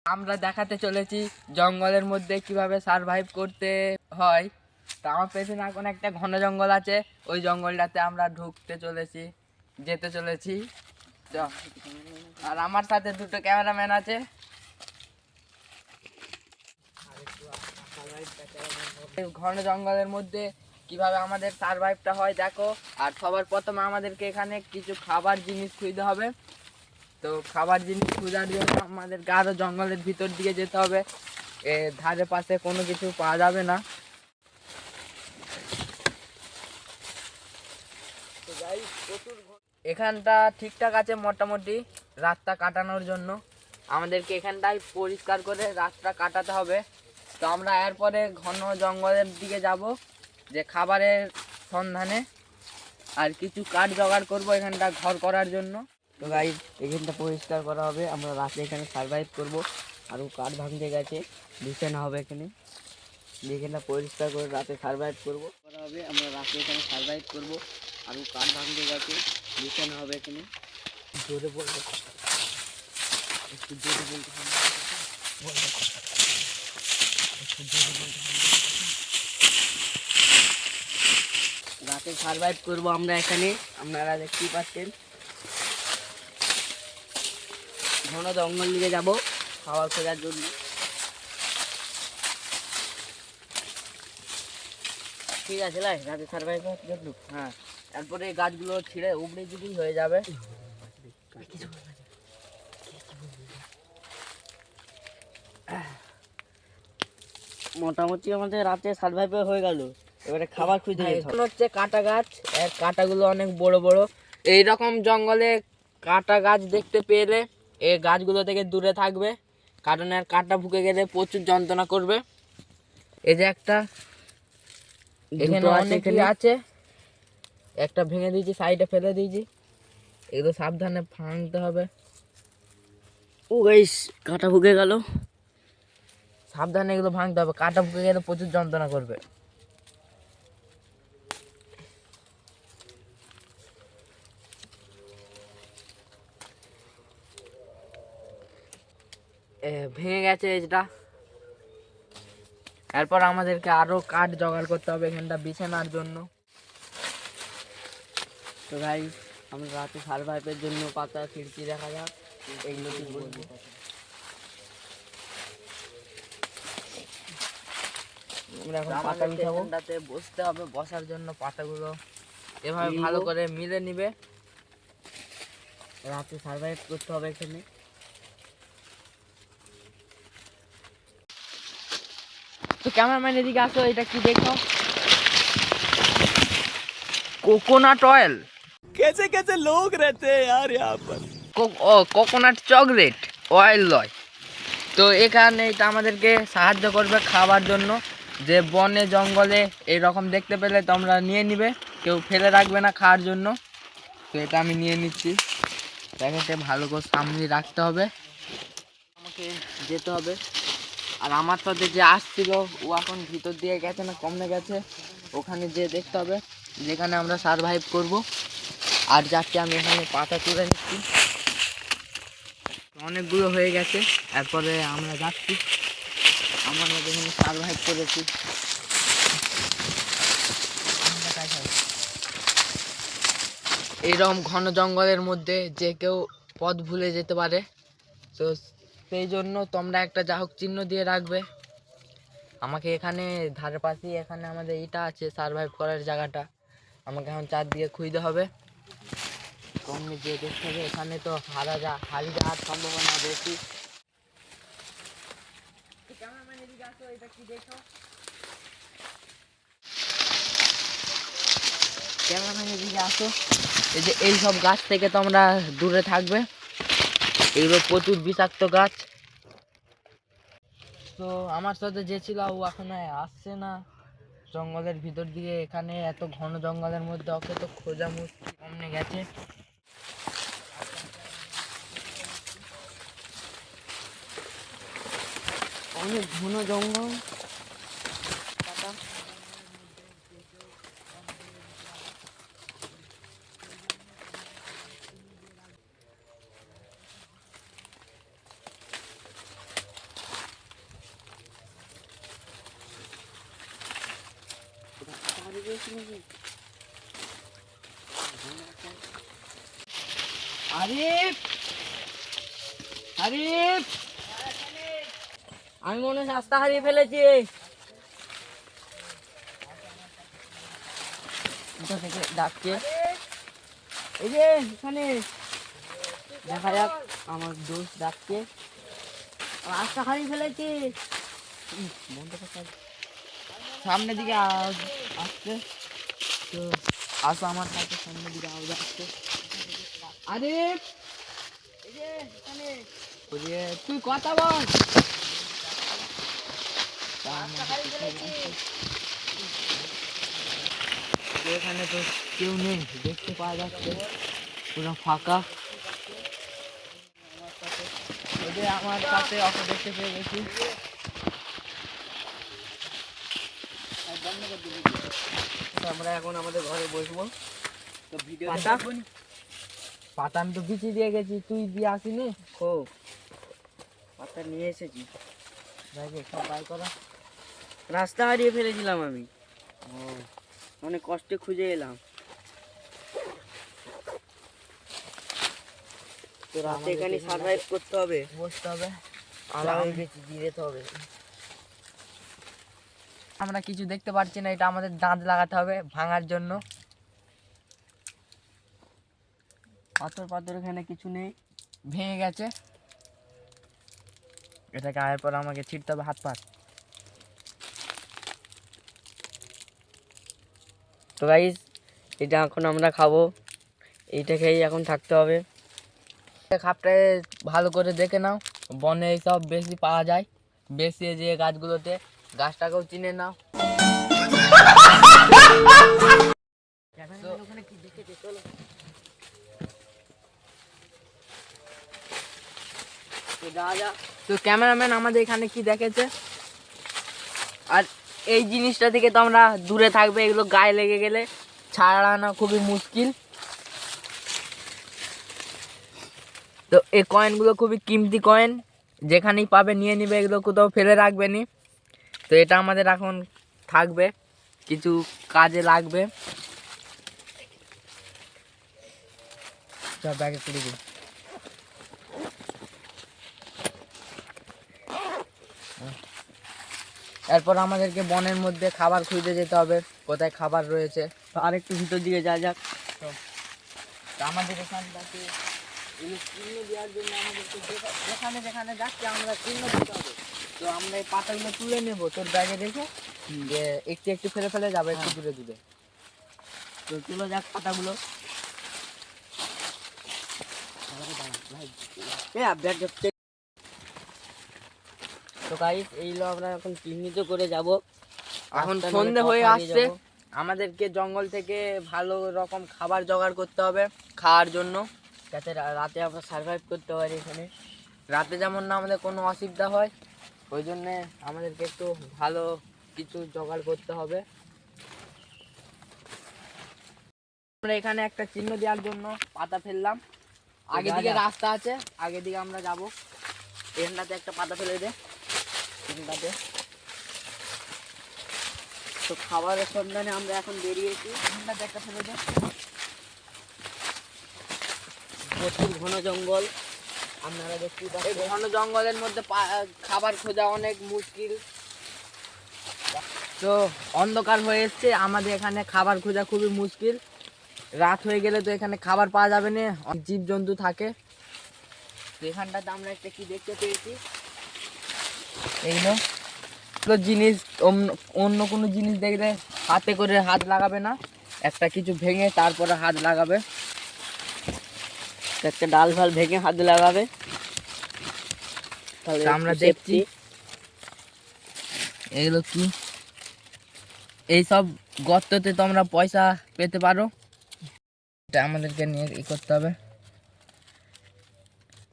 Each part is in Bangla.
আমরা দেখাতে চলেছি জঙ্গলের মধ্যে কিভাবে সারভাইভ করতে হয়। তো আমার পেছনে এখন একটা ঘন জঙ্গল আছে, ওই জঙ্গলটাতে আমরা যেতে চলেছি। আর আমার সাথে দুটো ক্যামেরাম্যান আছে। ঘন জঙ্গলের মধ্যে কিভাবে আমাদের সারভাইভটা হয় দেখো। আর সবার প্রথমে আমাদেরকে এখানে কিছু খাবার জিনিস খুঁজতে হবে। তো খাবার জিনিস খোঁজার জন্য আমাদেরকে আরো জঙ্গলের ভিতর দিকে যেতে হবে। ধারে পাশে কোনো কিছু পাওয়া যাবে না। এখানটা ঠিকঠাক আছে মোটামুটি রাতটা কাটানোর জন্য। আমাদেরকে এখানটাই পরিষ্কার করে রাতটা কাটাতে হবে। তো আমরা এরপরে ঘন জঙ্গলের দিকে যাব যে খাবারের সন্ধানে, আর কিছু কাঠ জোগাড় করব এখানটা ঘর করার জন্য। তো গাইস এখানটা পরিষ্কার করা হবে, আমরা রাতে এখানে সার্ভাইভ করব। আরও কাঠ ভাঙতে গেছে, বিছানা হবে এখানে। এখানটা পরিষ্কার করে রাতে সার্ভাইভ করা হবে, আমরা রাতে এখানে সার্ভাইভ করব। আরও কাঠ ভাঙতে গেছে, বিছানা হবে এখানে। জোরে বলবো, একটু জোরে বলতে হবে, একটু জোরে বলতে হবে। রাতে সার্ভাইভ করব আমরা এখানে, আপনারা দেখতেই পাচ্ছেন। ঘন জঙ্গল দিকে যাব খাবার খোঁজার জন্য। ঠিক আছে লাই রাতে সার্ভাইভ করার জন্য। হ্যাঁ, তারপরে এই গাছগুলো ছিঁড়ে উপড়ে যদি হয়ে যাবে। মোটামুটি আমাদের রাতে সার্ভাইভ হয়ে গেল। এবারে খাবার খুঁজতে হচ্ছে কাঁটা গাছ। এর কাঁটাগুলো অনেক বড় বড়। এইরকম জঙ্গলে কাঁটা গাছ দেখতে পেলে এই গাছগুলো থেকে দূরে থাকবে, কারণ এর কাঁটা ঢুকে গেলে প্রচুর যন্ত্রণা করবে। এই যে একটা এখানে অনেকই আছে, একটা ভেঙে দিয়েছি, সাইডে ফেলে দিয়েছি। এগুলো সাবধানে ভাঙতে হবে। ও গাইস কাঁটা ঢুকে গেল, সাবধানে এগুলো ভাঙতে হবে, কাঁটা ঢুকে গেলে প্রচুর যন্ত্রণা করবে। ভেঙে গেছে এটা। এরপর আমাদেরকে আরো কাঠ জোগাড় করতে হবে এখানটা বিছানার জন্য। তো ভাই আমরা রাতে সার্ভাইভের জন্য পাতা খিড়কি দেখা যাক, এইগুলো কি বলবো। আমরা এখন পাতা বিছাবো, এখানটাতে বসতে হবে। বসার জন্য পাতাগুলো এভাবে ভালো করে মিলে নিবে। রাতে সার্ভাইভ করতে হবে এখানে। তো ক্যামেরাম্যান এদিকে আসো, এটা কি দেখো? Coconut oil. कैसे कैसे लोग रहते हैं यार यहाँ पर। কোকোনাট চকলেট অয়েল লয়। তো এখানে এটা আমাদেরকে সাহায্য করবে খাবার জন্য। যে বনে জঙ্গলে এইরকম দেখতে পেলে তোমরা নিয়ে নিবে, কেউ ফেলে রাখবে না খাওয়ার জন্য। তো এটা আমি নিয়ে নিচ্ছি। প্যাকেটে ভালো করে সামনে রাখতে হবে, আমাকে যেতে হবে। আর আমার সাথে যে আসছিল ও এখন ভিতর দিয়ে গেছে না কমে গেছে, ওখানে যে দেখতে হবে যেখানে আমরা সারভাইভ করব। আর যাচ্ছি আমি এখানে পাতা তুলে নিচ্ছি, অনেকগুলো হয়ে গেছে। এরপরে আমরা যাচ্ছি, আমরা এখানে সারভাইভ করেছি। এইরকম ঘন জঙ্গলের মধ্যে যে কেউ পথ ভুলে যেতে পারে। তো সেই জন্য তোমরা একটা যা হোক চিহ্ন দিয়ে রাখবে। আমাকে এখানে ধারে পাশেই এখানে আমাদের এটা আছে সারভাইভ করার জায়গাটা, আমাকে এখন চারদিকে খুঁজতে হবে। তোমরা যে দেখতে হবে এখানে তো হারিয়ে যাওয়ার সম্ভাবনা বেশি। এটা কি দেখো? ক্যামেরাম্যান এদিকে আসো। এই যে এইসব গাছ থেকে তোমরা দূরে থাকবে, এগুলো প্রচুর বিষাক্ত গাছ। তো আমার সাথে যে ছিল ও এখন আসছে না জঙ্গলের ভিতর দিয়ে। এখানে এত ঘন জঙ্গলের মধ্যে ওকে তো খোঁজা মুশকিল, কমনে গেছে। অনেক ঘন জঙ্গল। আরিফ, আরিফ, আমি মনে হয় রাস্তা হারিয়ে ফেলেছি। কোথা থেকে ডাকছে? এই যে এখানে দেখা যাক, আমার দোষ ডাকছে। রাস্তা হারিয়ে ফেলেছি। সামনের দিকে আওয়াজ আসছে, তো আসো আমার কাছে, সামনের দিকে আওয়াজ আসছে। আরে এই যে এখানে, ওই যে তুই কথা বল। এখানে তো কেউ নেই, দেখতে পাওয়া যাচ্ছে পুরো ফাঁকা। ওই যে আমার সাথে অটো দেখতে পেয়ে গেছি। আমরা এখন আমাদের ঘরে বসবো। তো ভিডিও পাতা আমি তো বিছিয়ে দিয়ে গেছি, তুই দিয়ে আসিনি। ও পাতা নিয়ে এসেছি, সব বাই করা। রাস্তা হারিয়ে ফেলেছিলাম আমি, অনেক কষ্টে খুঁজে এলাম। তো রাতে এখানে সারভাইভ করতে হবে, বসতে হবে, আলাদা হয়ে গেছি, দিয়ে যেতে হবে। আমরা কিছু দেখতে পাচ্ছি না, এটা আমাদের দাঁত লাগাতে হবে ভাঙার জন্য। পাথর পাথর এখানে কিছু নেই, ভেঙে গেছে। এটাকে আয়ের পর আমাকে ছিঁড়তে হবে হাত পা। তো গাইস, এটা এখন আমরা খাবো, এইটা খেয়েই এখন থাকতে হবে। খাপটায় ভালো করে দেখে নাও, বনে এইসব বেশি পাওয়া যায়, বেশি যে গাছগুলোতে, গাছটাকেও চিনে নাও। তো ক্যামেরাম্যান আমাদের এখানে কি দেখেছে, আর এই জিনিসটা থেকে তো আমরা দূরে থাকবে, এগুলো গায়ে লেগে গেলে ছাড়ানো খুবই মুশকিল। তো এই কয়েনগুলো খুবই কিমতি কয়েন, যেখানেই পাবে নিয়ে নিবে, এগুলো কোথাও ফেলে রাখবে নি। তো এটা আমাদের এখন থাকবে, কিছু কাজে লাগবে। ব্যাগে তুলে দিই। এরপর আমাদেরকে বনের মধ্যে খাবার খুঁজতে যেতে হবে, কোথায় খাবার রয়েছে। তো আরেকটু ভিতর দিকে যা যাক। তো আমাদের এখানটাতে চিহ্ন দেওয়ার জন্য আমাদেরকে যেখানে যেখানে যাচ্ছে আমরা চিহ্ন দিতে হবে। তো আমরা এই পাতাগুলো তুলে নেবো তোর ব্যাগে রেখে, যে একটু একটু ফেলে ফেলে যাবে একটু দূরে দূরে। তো তুলে যাক পাতাগুলো। তো গাইস, এইগুলো আমরা এখন চিহ্নিত করে যাব। এখন সন্ধে হয়ে আসছে, আমাদেরকে জঙ্গল থেকে ভালো রকম খাবার জোগাড় করতে হবে খাওয়ার জন্য, যাতে রাতে আমরা সার্ভাইভ করতে পারি এখানে। রাতে যেমন না আমাদের কোনো অসুবিধা হয়, ওই জন্যে আমাদেরকে একটু ভালো কিছু জোগাড় করতে হবে। আমরা এখানে একটা চিহ্ন দেওয়ার জন্য পাতা ফেললাম, আগে দিকে রাস্তা আছে, আগে দিকে আমরা যাব। এখানটাতে একটা পাতা ফেলে দে, এখানটাতে। তো খাবারের সন্ধানে আমরা এখন বেরিয়েছি, এখানটাতে একটা ফেলে দে। প্রচুর ঘন জঙ্গল, আপনারা দেখতে পাচ্ছেন। এই ঘন জঙ্গলের মধ্যে খাবার খোঁজা অনেক মুশকিল। তো অন্ধকার হয়ে এসছে, আমাদের এখানে খাবার খোঁজা খুবই মুশকিল। রাত হয়ে গেলে তো এখানে খাবার পাওয়া যাবে না, জীবজন্তু থাকে। তো এখানটাতে আমরা একটা কি দেখতে পেয়েছি, এইগুলো জিনিস, অন্য কোনো জিনিস দেখলে হাতে করে হাত লাগাবে না, একটা কিছু ভেঙে তারপরে হাত লাগাবে। একটা ডাল ফাল ভেঙে হাত লাগাবে। তাহলে আমরা দেখছি এগুলো কি, এইসব গর্ততে তোমরা পয়সা পেতে পারো, এটা আমাদেরকে নিয়ে ই করতে হবে।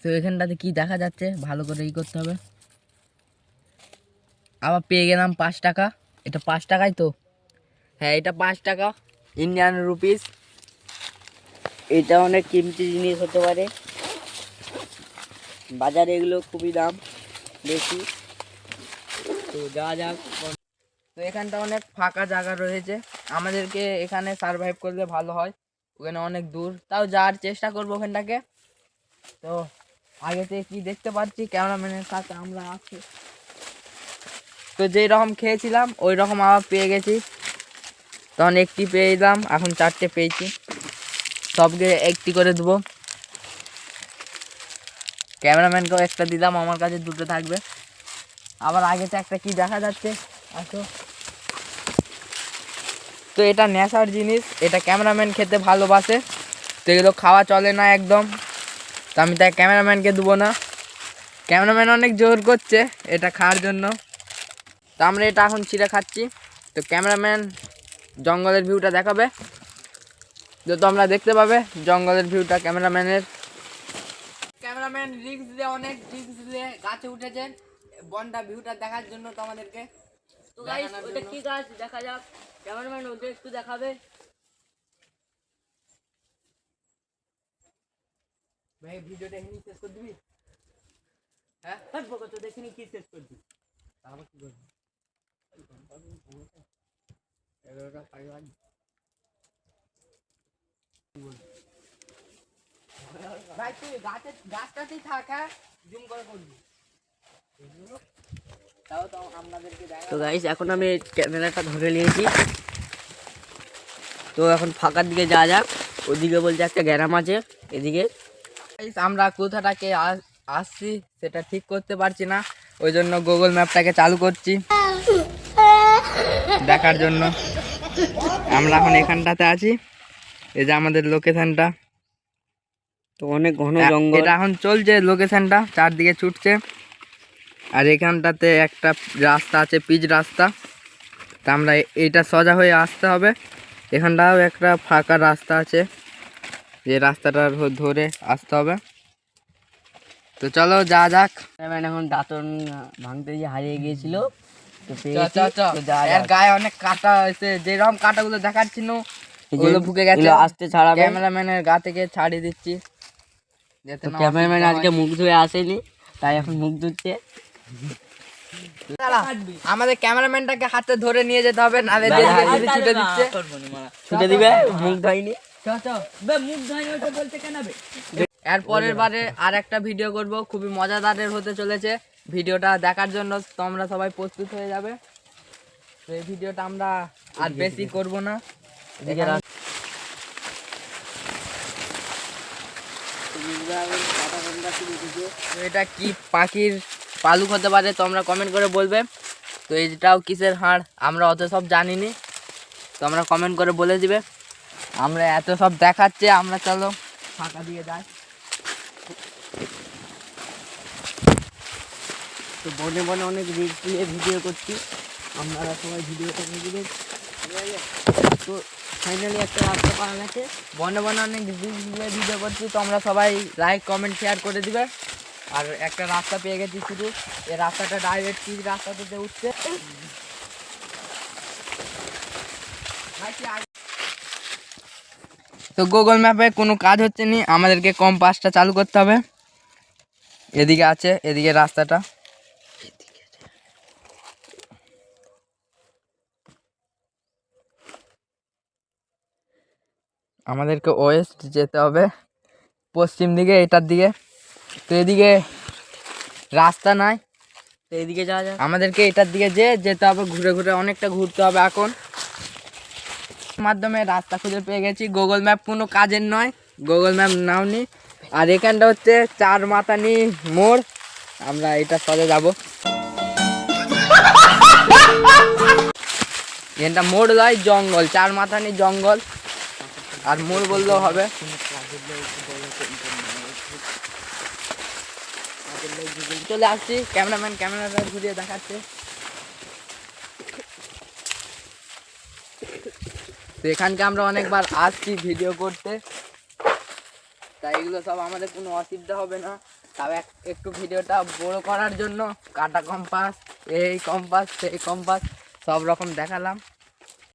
তো এখানটাতে কি দেখা যাচ্ছে ভালো করে ই করতে হবে। আবার পেয়ে গেলাম 5 টাকা, এটা 5 টাকাই তো, হ্যাঁ এটা 5 টাকা ইন্ডিয়ান রুপিস। এটা অনেক কিমতি জিনিস হতে পারে, বাজারে এগুলো খুবই দাম বেশি। তো যাওয়া যাক। তো এখানটা অনেক ফাঁকা জায়গা রয়েছে, আমাদেরকে এখানে সার্ভাইভ করলে ভালো হয়, ওখানে অনেক দূর, তাও যাওয়ার চেষ্টা করবো ওখানটাকে। তো আগে থেকে কি দেখতে পাচ্ছি ক্যামেরাম্যানের সাথে আমরা আছি, তো যেই রকম খেয়েছিলাম ওই রকম আবার পেয়ে গেছি। তখন একটি পেয়েছিলাম, এখন 4টে পেয়েছি, সবকে একটি করে দেবো। ক্যামেরাম্যানকেও একটা দিলাম, আমার কাছে 2টো থাকবে। আবার আগেতে একটা কি দেখা যাচ্ছে, আসো। তো এটা নেশার জিনিস, এটা ক্যামেরাম্যান খেতে ভালোবাসে, তো এগুলো খাওয়া চলে না একদম। তো আমি তাই ক্যামেরাম্যানকে দেবো না, ক্যামেরাম্যান অনেক জোর করছে এটা খাওয়ার জন্য। তো আমরা এটা এখন ছিঁড়ে খাচ্ছি। তো ক্যামেরাম্যান জঙ্গলের ভিউটা দেখাবে, তো তোমরা দেখতে পাবে জঙ্গলের ভিউটা ক্যামেরাম্যানের। ক্যামেরাম্যান রিস্ক দিয়ে, অনেক রিস্ক দিয়ে গাছে উঠেছে বনটা ভিউটা দেখার জন্য তোমাদেরকে। তো গাইস ওটা কি গাছ দেখা যাক, ক্যামেরাম্যান ওটা একটু দেখাবে। ভাই ভিডিওটা এখানেই শেষ করে দিবি? হ্যাঁ থাকবো কত দেখিনি কি শেষ করবি। তারপর কি করবি? এগারোটা সাড়ে বাজে। ভাই তুই গাছটাতেই থাক, হ্যাঁ জুম করে করবি। তাও তো আপনাদেরকে তো গাইস এখন আমি ক্যামেরাটা ধরে নিয়েছি, তো এখন ফাঁকার দিকে যাওয়া যাক। ওদিকে বলছে একটা গ্যারাম আছে, এদিকে আমরা কোথাটাকে আসছি সেটা ঠিক করতে পারছি না, ওই জন্য গুগল ম্যাপটাকে চালু করছি দেখার জন্য। আমরা এখন এখানটাতে আছি, এই যে আমাদের লোকেশনটা। তো অনেক ঘন জঙ্গল, এটা এখন চলছে লোকেশনটা, চারদিকে ছুটছে। আর এখানটাতে একটা রাস্তা আছে, পিচ রাস্তা, তা আমরা এইটা সোজা হয়ে আসতে হবে। এখানটাও একটা ফাঁকা রাস্তা আছে, যে রাস্তাটা ধরে আসতে হবে। তো চলো যা যাক। ক্যামেরাম্যান এখন দাঁতন ভাঙতে গিয়ে হারিয়ে গিয়েছিল, তো চ পেয়েছি, চ চ তো যাওয়া এর যাক। গায়ে অনেক কাটা হয়েছে, যেরকম কাটাগুলো দেখাচ্ছিল ওগুলো ঢুকে গেছে। এগুলো আসতে ছাড়াবে। ক্যামেরাম্যানের গা থেকে ছাড়িয়ে দিচ্ছি যাতে তো না ক্যামেরাম্যান অসুবিধা আজকে হয়। মুখ ধুয়ে আসেনি, তাই এখন মুখ ধুচ্ছে। দাঁড়া, আমাদের ক্যামেরাম্যানটাকে হাতে ধরে নিয়ে যেতে হবে, নালে যেদিকে যদি ছুটে দিচ্ছে। ছুটে দিবে, মুখ ধোয়নি। এর পরের বারে আর একটা ভিডিও করব, খুবই মজাদারের হতে চলেছে। ভিডিওটা দেখার জন্য তোমরা সবাই প্রস্তুত হয়ে যাবে। তো এই ভিডিওটা আমরা আর বেশি করব না। এদিকে রাখ। তো এটা কি পাখির পালক হতে পারে, তোমরা কমেন্ট করে বলবে। তো এইটাও কিসের হাড় আমরা অত সব জানিনি, তোমরা কমেন্ট করে বলে দিবে। আমরা এত সব দেখাচ্ছে, আমরা চলো ফাঁকা দিয়ে যাই। তো বনে বনে অনেক রিস্ক নিয়ে ভিডিও করছি, আপনারা সবাই ভিডিওটা দেখবেন। তো ফাইনালি একটা রাস্তা পাওয়া গেছে। বনে বনে অনেক ভিডিও করছি, তোমরা সবাই লাইক কমেন্ট শেয়ার করে দিবে। আর একটা রাস্তা পেয়ে গেছি শুধু, এই রাস্তাটা ডাইরেক্ট কি রাস্তাতে উঠছে। তো গুগল ম্যাপে কোনো কাজ হচ্ছে না, আমাদেরকে কম্পাসটা চালু করতে হবে। এদিকে আছে, এদিকে রাস্তাটা। আমাদেরকে ওয়েস্ট যেতে হবে, পশ্চিম দিকে, এটার দিকে। তো এদিকে রাস্তা নাই, তো এদিকে যাওয়া যাক। আমাদেরকে এটার দিকে যেতে হবে, ঘুরে ঘুরে অনেকটা ঘুরতে হবে। এখন মাধ্যমে রাস্তা খুঁজে পেয়ে গেছি। গুগল ম্যাপ কোনো কাজের নয়, গুগল ম্যাপ নাওনি। আর এখানটা হচ্ছে 4 মাথানি মোড়, আমরা এটা সরে যাব। এটা মোড় নয়, জঙ্গল, 4 মাথানি জঙ্গল, আর মোড় বললেও হবে। চলে আসছি, ক্যামেরাম্যান ক্যামেরাটা ঘুরিয়ে দেখাচ্ছে। তো এখানকে আমরা অনেকবার আসছি ভিডিও করতে, তাই এগুলো সব আমাদের কোনো অসুবিধা হবে না। তাও একটু ভিডিওটা বড় করার জন্য কাটা কম্পাস, এই কম্পাস সেই কম্পাস সব রকম দেখালাম।